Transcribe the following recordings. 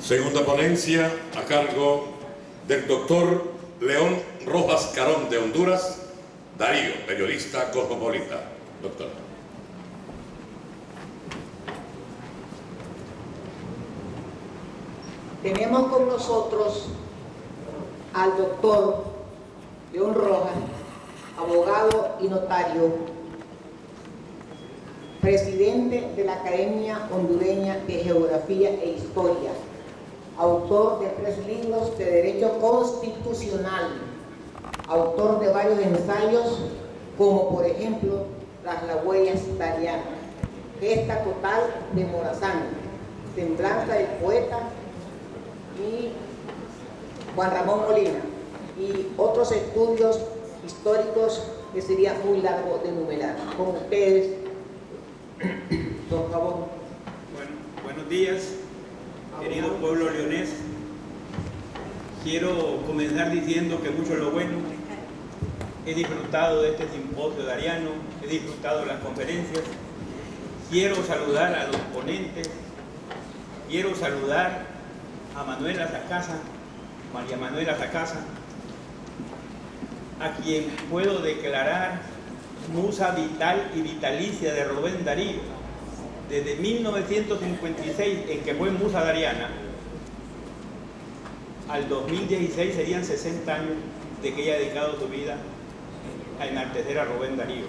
Segunda ponencia a cargo del doctor León Rojas Carón de Honduras, Darío, periodista cosmopolita. Doctor. Tenemos con nosotros al doctor León Rojas, abogado y notario, presidente de la Academia Hondureña de Geografía e Historia, autor de 3 libros de Derecho Constitucional, autor de varios ensayos, como por ejemplo Las huellas Darianas, Gesta Total de Morazán, Semblanza del Poeta y Juan Ramón Molina, y otros estudios históricos que sería muy largo de enumerar. Con ustedes, por favor. Bueno, buenos días, querido pueblo leonés. Quiero comenzar diciendo que mucho lo bueno. He disfrutado de este simposio dariano, he disfrutado de las conferencias. Quiero saludar a los ponentes, quiero saludar a Manuela Sacasa, María Manuela Sacasa, a quien puedo declarar musa vital y vitalicia de Rubén Darío. Desde 1956, en que fue musa dariana, al 2016 serían 60 años de que ella ha dedicado su vida a enaltecer a Rubén Darío.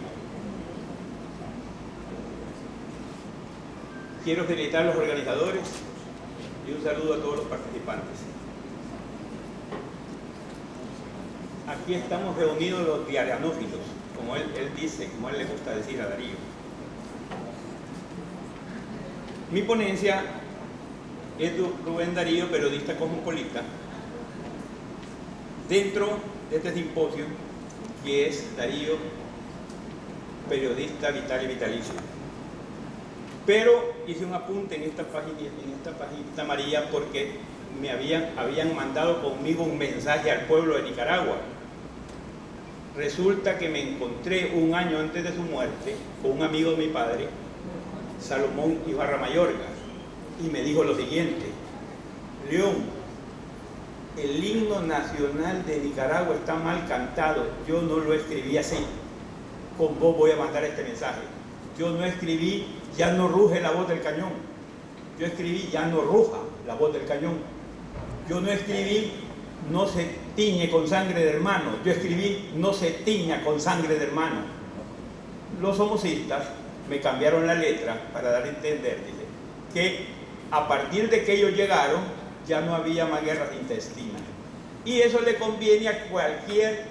Quiero felicitar a los organizadores y un saludo a todos los participantes. Aquí estamos reunidos los diarianófilos, como él dice, como a él le gusta decir a Darío. Mi ponencia es de Rubén Darío, periodista cosmopolita, dentro de este simposio que es Darío, periodista vital y vitalicio. Pero hice un apunte en esta página amarilla porque me habían mandado conmigo un mensaje al pueblo de Nicaragua. Resulta que me encontré un año antes de su muerte con un amigo de mi padre, Salomón Ibarra Mayorga, y me dijo lo siguiente: León, el himno nacional de Nicaragua está mal cantado, yo no lo escribí así, con vos voy a mandar este mensaje. Yo no escribí ya no ruge la voz del cañón, yo escribí ya no ruja la voz del cañón, yo no escribí no se tiñe con sangre de hermano, yo escribí no se tiña con sangre de hermano. Los somocistas me cambiaron la letra para dar a entender, dice, que a partir de que ellos llegaron ya no había más guerras intestinas, y eso le conviene a cualquier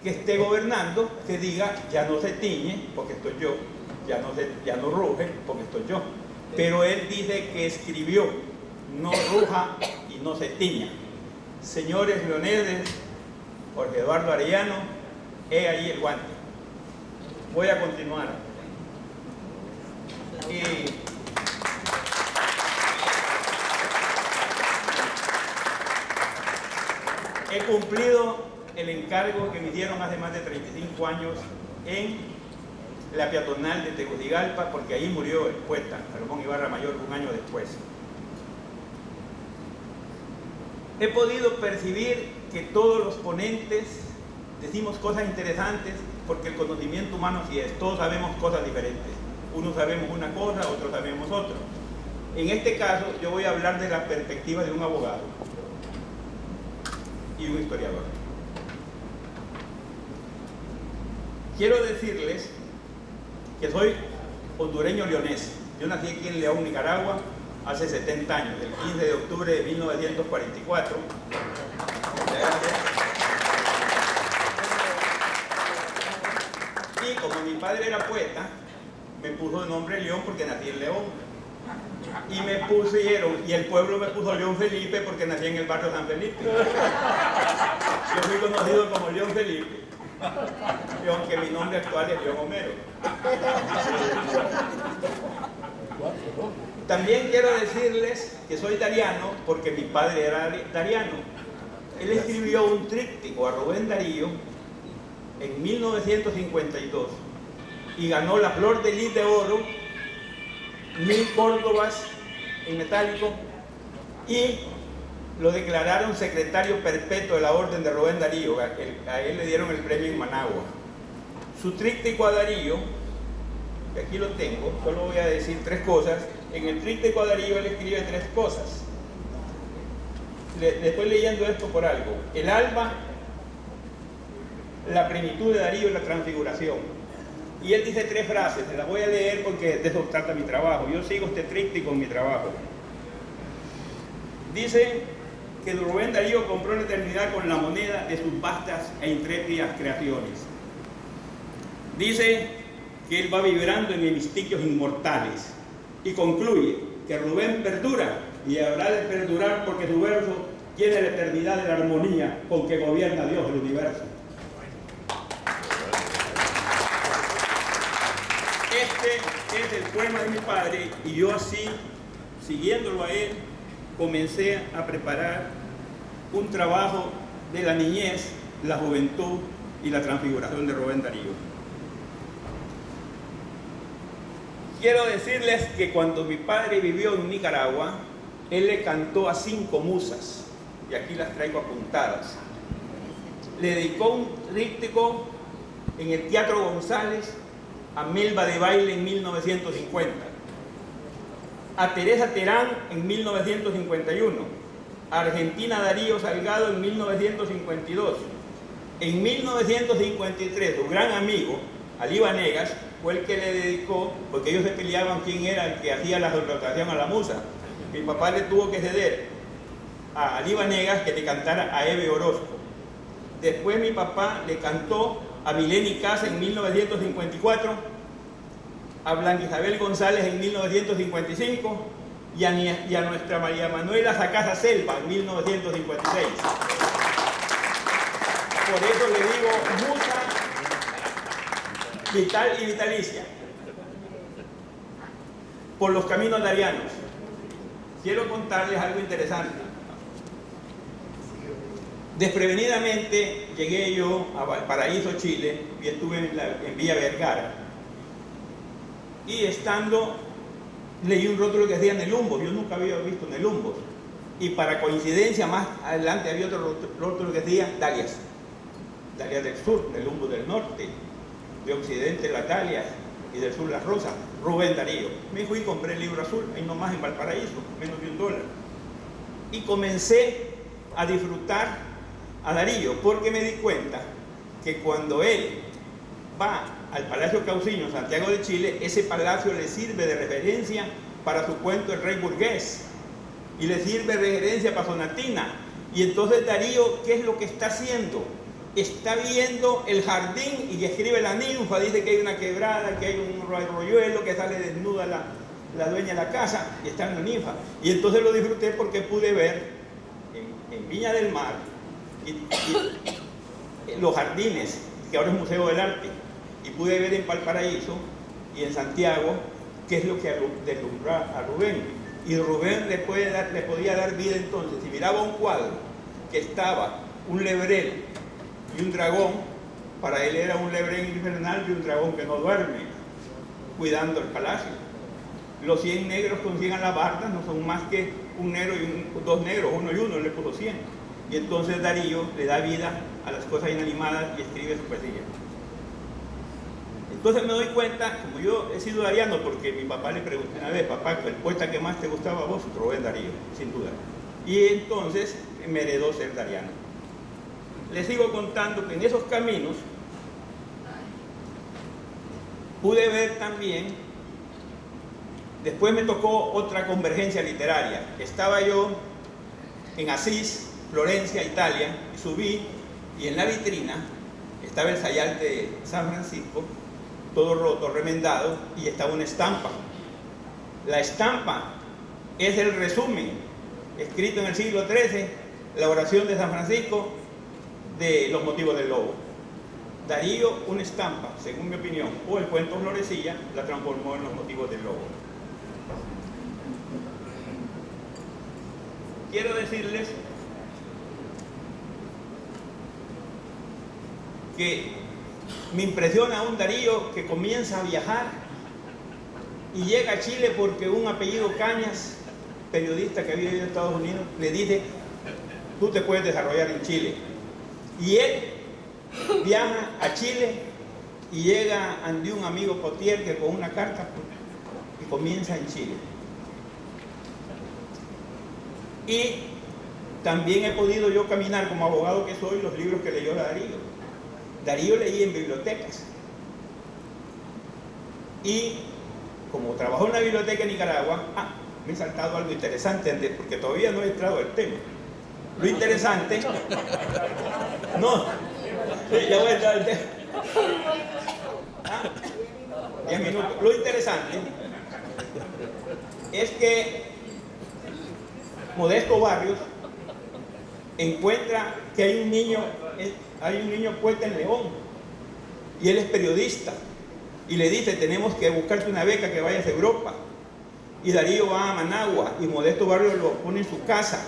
que esté gobernando que diga ya no se tiñe porque estoy yo, ya no ruge porque estoy yo. Pero él dice que escribió no ruja y no se tiña. Señores leoneses, Jorge Eduardo Arellano, he ahí el guante. Voy a continuar. He cumplido el encargo que me dieron hace más de 35 años en la peatonal de Tegucigalpa, porque ahí murió el poeta Salomón Ibarra Mayor un año después. He podido percibir que todos los ponentes decimos cosas interesantes, porque el conocimiento humano así es, todos sabemos cosas diferentes. Unos sabemos una cosa, otros sabemos otra. En este caso yo voy a hablar de la perspectiva de un abogado y un historiador. Quiero decirles que soy hondureño leonés. Yo nací aquí en León, Nicaragua, hace 70 años, el 15 de octubre de 1944. Y como mi padre era poeta, me puso de nombre León porque nací en León. Y me pusieron, y el pueblo me puso León Felipe porque nací en el barrio San Felipe. Yo fui conocido como León Felipe, y aunque mi nombre actual es León Homero. También quiero decirles que soy dariano porque mi padre era dariano. Él escribió un tríptico a Rubén Darío en 1952 y ganó la Flor de Lis de Oro, 1000 córdobas en metálico y lo declararon secretario perpetuo de la Orden de Rubén Darío. A él le dieron el premio en Managua. Su tríptico a Darío, que aquí lo tengo, solo voy a decir 3 cosas. En el tríptico a Darío él escribe 3 cosas. Le estoy leyendo esto por algo. El alba, la plenitud de Darío y la transfiguración. Y él dice 3 frases, se las voy a leer porque de eso trata mi trabajo. Yo sigo este tríptico en mi trabajo. Dice que Rubén Darío compró la eternidad con la moneda de sus vastas e intrépidas creaciones. Dice que él va vibrando en hemistiquios inmortales. Y concluye que Rubén perdura y habrá de perdurar porque su verso tiene la eternidad de la armonía con que gobierna Dios el universo. Este es el poema de mi padre y yo así, siguiéndolo a él, comencé a preparar un trabajo de la niñez, la juventud y la transfiguración de Rubén Darío. Quiero decirles que cuando mi padre vivió en Nicaragua, él le cantó a 5 musas, y aquí las traigo apuntadas. Le dedicó un tríptico en el Teatro González a Melba de Baile en 1950, a Teresa Terán en 1951, a Argentina Darío Salgado en 1952. En 1953, su gran amigo, Ali Vanegas, fue el que le dedicó, porque ellos se peleaban quién era el que hacía la rotación a la musa. Mi papá le tuvo que ceder a Ali Vanegas que le cantara a Eve Orozco. Después mi papá le cantó a Mileni Casa en 1954, a Blanca Isabel González en 1955 y a nuestra María Manuela Sacasa Selva en 1956. Por eso le digo musa vital y vitalicia. Por los caminos darianos. Quiero contarles algo interesante. Desprevenidamente llegué yo a Valparaíso, Chile, y estuve en Villa Vergara. Y estando, leí un rótulo que decía Nelumbos. Yo nunca había visto Nelumbos. Y para coincidencia, más adelante había otro rótulo que decía Dalias. Dalias del sur, Nelumbos del norte, de occidente las Dalias y del sur las Rosas. Rubén Darío. Me fui y compré el libro azul, ahí nomás en Valparaíso, menos de $1. Y comencé a disfrutar a Darío, porque me di cuenta que cuando él va al Palacio Cauciño, Santiago de Chile, ese palacio le sirve de referencia para su cuento El Rey Burgués, y le sirve de referencia para Sonatina. Y entonces Darío, ¿qué es lo que está haciendo? Está viendo el jardín y escribe la ninfa, dice que hay una quebrada, que hay un arroyuelo, que sale desnuda la dueña de la casa, y está en la ninfa. Y entonces lo disfruté porque pude ver en Viña del Mar y los jardines, que ahora es Museo del Arte, y pude ver en Valparaíso y en Santiago qué es lo que deslumbra a Rubén. Y Rubén le podía dar vida entonces. Si miraba un cuadro que estaba un lebrel y un dragón, para él era un lebrel infernal y un dragón que no duerme, cuidando el palacio. Los 100 negros con 100 alabardas no son más que un negro y dos negros, uno y uno, le puso 100. Y entonces Darío le da vida a las cosas inanimadas y escribe su poesía. Entonces me doy cuenta, como yo he sido dariano, porque mi papá le preguntó una vez, papá, ¿el poeta que más te gustaba a vos? Rubén Darío, sin duda. Y entonces me heredó ser dariano. Les sigo contando que en esos caminos pude ver también, después me tocó otra convergencia literaria. Estaba yo en Asís, Florencia, Italia, y subí, y en la vitrina estaba el sayal de San Francisco, todo roto, remendado, y estaba una estampa. La estampa es el resumen, escrito en el siglo XIII, la oración de San Francisco de los motivos del lobo. Darío, una estampa, según mi opinión, o el cuento Florecilla, la transformó en los motivos del lobo. Quiero decirles que me impresiona un Darío que comienza a viajar y llega a Chile porque un apellido Cañas, periodista que había ido a Estados Unidos, le dice tú te puedes desarrollar en Chile. Y él viaja a Chile y llega ante un amigo Potier que con una carta y comienza en Chile. Y también he podido yo caminar como abogado que soy los libros que leyó Darío. Darío leía en bibliotecas. Y como trabajó en la biblioteca de Nicaragua, me he saltado algo interesante antes, porque todavía no he entrado al tema. Lo interesante, no, ya voy a entrar al tema. 10 minutos. Lo interesante es que Modesto Barrios encuentra que hay un niño poeta en León y él es periodista y le dice: tenemos que buscarte una beca que vayas a Europa. Y Darío va a Managua y Modesto Barrios lo pone en su casa.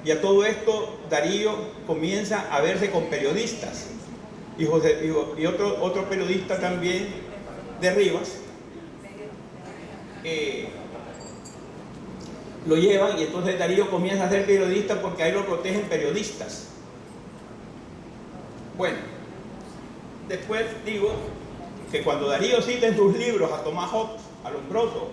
Y a todo esto Darío comienza a verse con periodistas y otro periodista también de Rivas lo llevan, y entonces Darío comienza a ser periodista porque ahí lo protegen periodistas. Bueno, después digo que cuando Darío cita en sus libros a Tomás Hobbes, a Lombroso,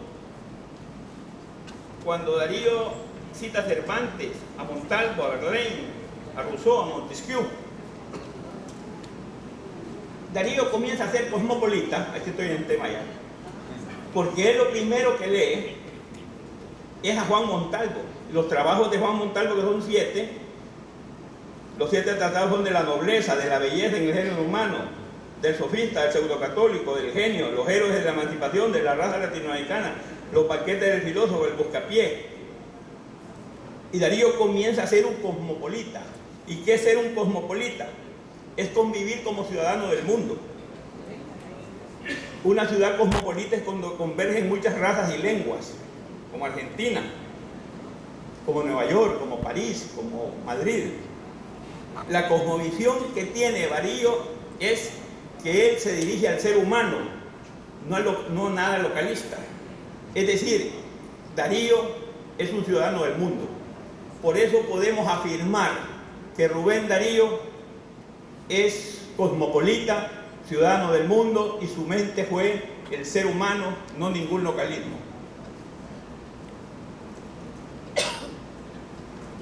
cuando Darío cita a Cervantes, a Montalvo, a Verlaine, a Rousseau, a Montesquieu, Darío comienza a ser cosmopolita. Aquí estoy en el tema ya, porque él lo primero que lee es a Juan Montalvo. Los trabajos de Juan Montalvo, que son 7, los 7 tratados son de la nobleza, de la belleza en el género humano, del sofista, del pseudocatólico, del genio, los héroes de la emancipación, de la raza latinoamericana, los banquetes del filósofo, el buscapié. Y Darío comienza a ser un cosmopolita. ¿Y qué es ser un cosmopolita? Es convivir como ciudadano del mundo. Una ciudad cosmopolita es cuando convergen muchas razas y lenguas, como Argentina, como Nueva York, como París, como Madrid. La cosmovisión que tiene Darío es que él se dirige al ser humano, no nada localista. Es decir, Darío es un ciudadano del mundo. Por eso podemos afirmar que Rubén Darío es cosmopolita, ciudadano del mundo, y su mente fue el ser humano, no ningún localismo.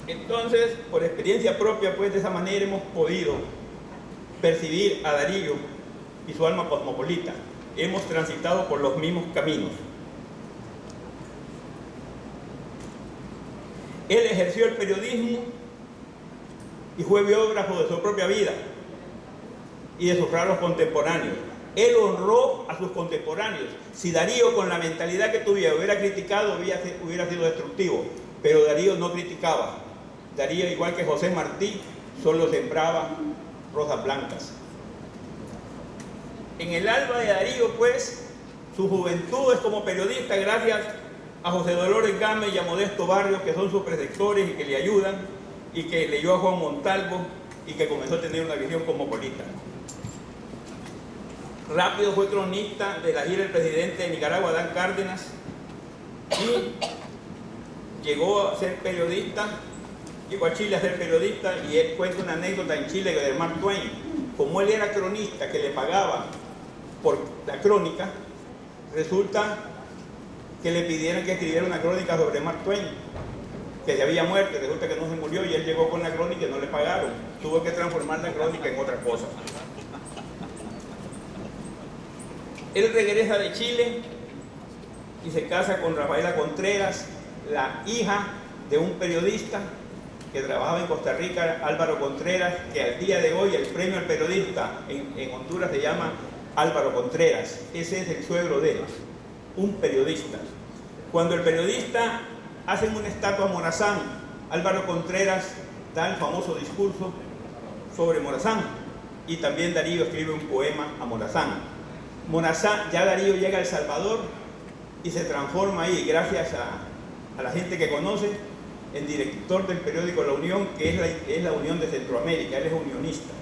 Entonces, por experiencia propia, pues de esa manera hemos podido percibir a Darío y su alma cosmopolita. Hemos transitado por los mismos caminos. Él ejerció el periodismo y fue biógrafo de su propia vida y de sus raros contemporáneos. Él honró a sus contemporáneos. Si Darío, con la mentalidad que tuviera, hubiera criticado, hubiera sido destructivo. Pero Darío no criticaba. Darío, igual que José Martí, solo sembraba rosas blancas. En el alma de Darío, pues, su juventud es como periodista, gracias a José Dolores Gámez y a Modesto Barrios, que son sus preceptores y que le ayudan, y que leyó a Juan Montalvo y que comenzó a tener una visión cosmopolita. Rápido fue cronista de la gira del presidente de Nicaragua, Adán Cárdenas, y llegó a ser periodista, llegó a Chile a ser periodista, y él cuenta una anécdota en Chile de Mark Twain. Como él era cronista, que le pagaba por la crónica, resulta que le pidieron que escribiera una crónica sobre Mark Twain, que se había muerto, y resulta que no se murió, y él llegó con la crónica y no le pagaron. Tuvo que transformar la crónica en otra cosa. Él regresa de Chile y se casa con Rafaela Contreras, la hija de un periodista que trabajaba en Costa Rica, Álvaro Contreras, que al día de hoy el premio al periodista en Honduras se llama Álvaro Contreras. Ese es el suegro de él, un periodista. Cuando el periodista hace una estatua a Morazán, Álvaro Contreras da el famoso discurso sobre Morazán, y también Darío escribe un poema a Morazán. Morazán, ya Darío llega a El Salvador y se transforma ahí, gracias a la gente que conoce, en director del periódico La Unión, que es la Unión de Centroamérica. Él es unionista.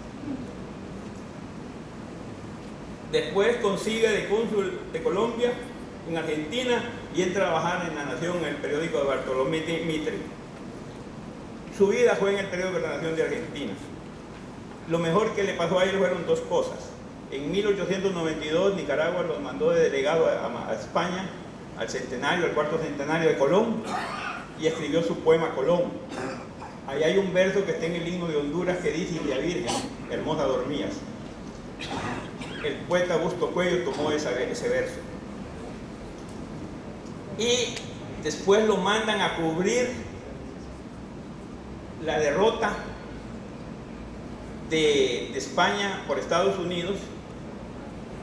Después consigue de cónsul de Colombia en Argentina y entra a trabajar en La Nación, en el periódico de Bartolomé Mitre. Su vida fue en el periodo de gobernación de Argentina. Lo mejor que le pasó a él fueron dos cosas. En 1892 Nicaragua los mandó de delegado a España, al centenario, al cuarto centenario de Colón, y escribió su poema Colón. Ahí hay un verso que está en el himno de Honduras que dice: India Virgen, hermosa dormías. El poeta Augusto Cuello tomó ese verso. Y después lo mandan a cubrir la derrota de España por Estados Unidos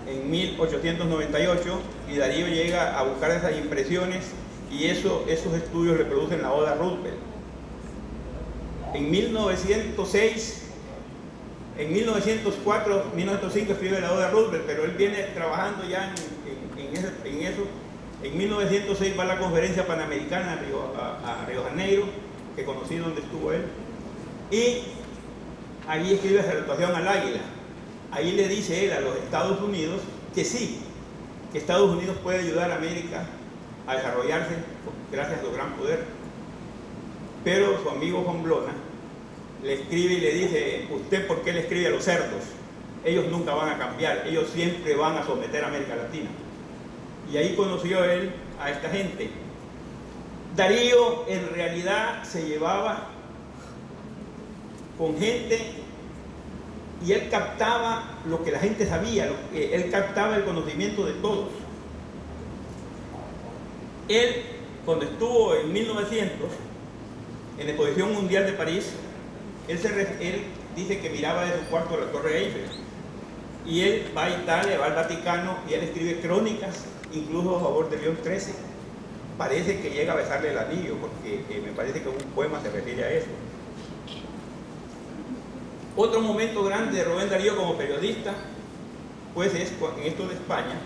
en 1898, y Darío llega a buscar esas impresiones, y esos estudios le producen la Oda a Roosevelt. En 1906, en 1904, 1905 escribe la Oda a Roosevelt, pero él viene trabajando ya en eso. En 1906 va a la conferencia panamericana a Río Janeiro, que conocí donde estuvo él, y ahí escribe Salutación al Águila. Ahí le dice él a los Estados Unidos que sí, que Estados Unidos puede ayudar a América a desarrollarse gracias a su gran poder. Pero su amigo Homblona le escribe y le dice: ¿usted por qué le escribe a los cerdos? Ellos nunca van a cambiar, ellos siempre van a someter a América Latina. Y ahí conoció él a esta gente. Darío en realidad se llevaba con gente y él captaba lo que la gente sabía, él captaba el conocimiento de todos. Él, cuando estuvo en 1900 en la Exposición Mundial de París, él dice que miraba de su cuarto la Torre Eiffel, y él va a Italia, va al Vaticano, y él escribe crónicas, incluso a favor de León XIII. Parece que llega a besarle el anillo, porque me parece que un poema se refiere a eso. Otro momento grande de Rubén Darío como periodista, pues es en esto de España,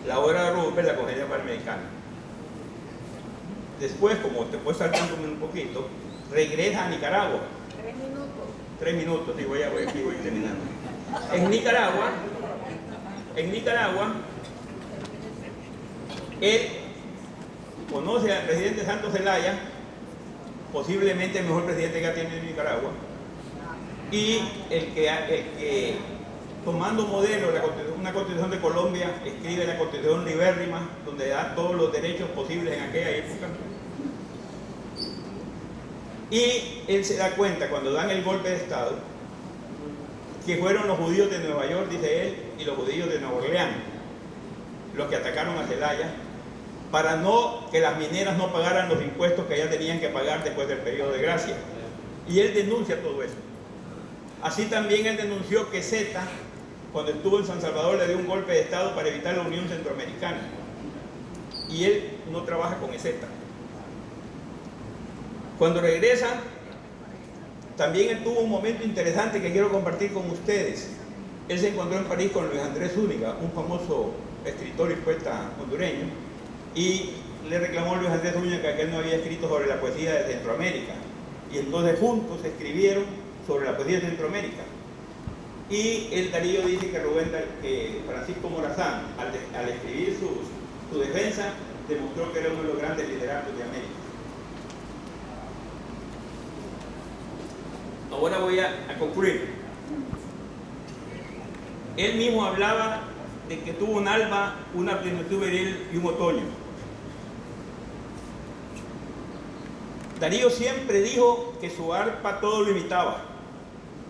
la obra de Roosevelt, la Conferencia Panamericana. Después, como te puedes saltando un poquito, regresa a Nicaragua. 3 minutos. 3 minutos, sí, voy terminando. En Nicaragua, él conoce al presidente Santos Zelaya, posiblemente el mejor presidente que ha tenido en Nicaragua, y el que tomando modelo una constitución de Colombia, escribe la constitución libérrima, donde da todos los derechos posibles en aquella época. Y él se da cuenta cuando dan el golpe de Estado que fueron los judíos de Nueva York, dice él, y los judíos de Nueva Orleans los que atacaron a Zelaya para que las mineras no pagaran los impuestos que ya tenían que pagar después del periodo de gracia. Y él denuncia todo eso. Así también él denunció que Zeta, cuando estuvo en San Salvador, le dio un golpe de Estado para evitar la Unión Centroamericana. Y él no trabaja con Zeta. Cuando regresa, también él tuvo un momento interesante que quiero compartir con ustedes. Él se encontró en París con Luis Andrés Zúñiga, un famoso escritor y poeta hondureño, y le reclamó a Luis Andrés Zúñiga que él no había escrito sobre la poesía de Centroamérica. Y entonces juntos escribieron sobre la poesía de Centroamérica. Y el Darío dice que Francisco Morazán, al escribir su defensa, demostró que era uno de los grandes literatos de América. Ahora voy a concluir. Él mismo hablaba de que tuvo un alba, una plenitud viril y un otoño. Darío siempre dijo que su arpa todo lo imitaba.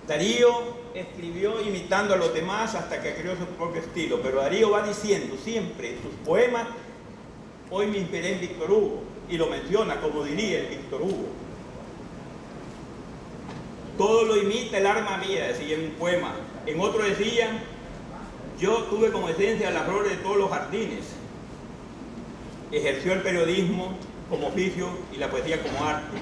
Darío escribió imitando a los demás hasta que creó su propio estilo, pero Darío va diciendo siempre en sus poemas: hoy me inspiré en Víctor Hugo, y lo menciona como diría el Víctor Hugo. Todo lo imita el alma mía, decía en un poema. En otro decía: yo tuve como esencia las flores de todos los jardines. Ejerció el periodismo como oficio y la poesía como arte.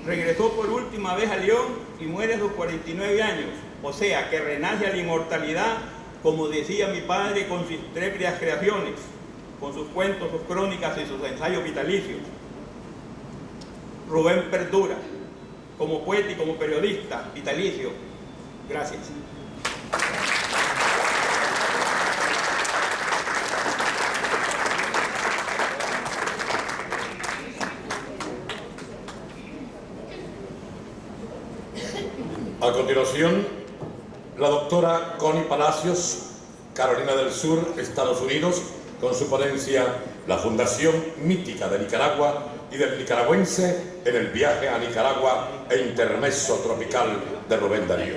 Regresó por última vez a León y muere a sus 49 años, o sea que renace a la inmortalidad, como decía mi padre, con sus trépidas creaciones, con sus cuentos, sus crónicas y sus ensayos vitalicios. Rubén perdura como poeta y como periodista vitalicio. Gracias. A continuación, la doctora Connie Palacios, Carolina del Sur, Estados Unidos, con su ponencia La Fundación Mítica de Nicaragua y del nicaragüense en el viaje a Nicaragua e intermezzo tropical de Rubén Darío.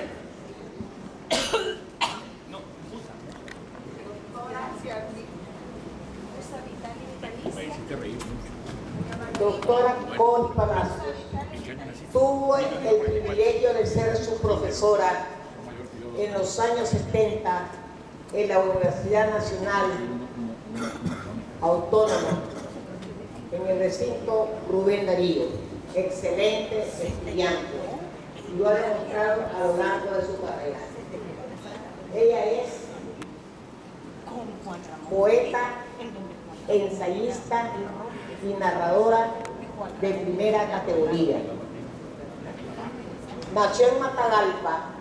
Doctora Connie Palacios, tuve el privilegio de ser su profesora en los años 70 en la Universidad Nacional Autónoma, en el recinto Rubén Darío. Excelente estudiante, y lo ha demostrado a lo largo de su carrera. Ella es poeta, ensayista y narradora de primera categoría. Nació en Matagalpa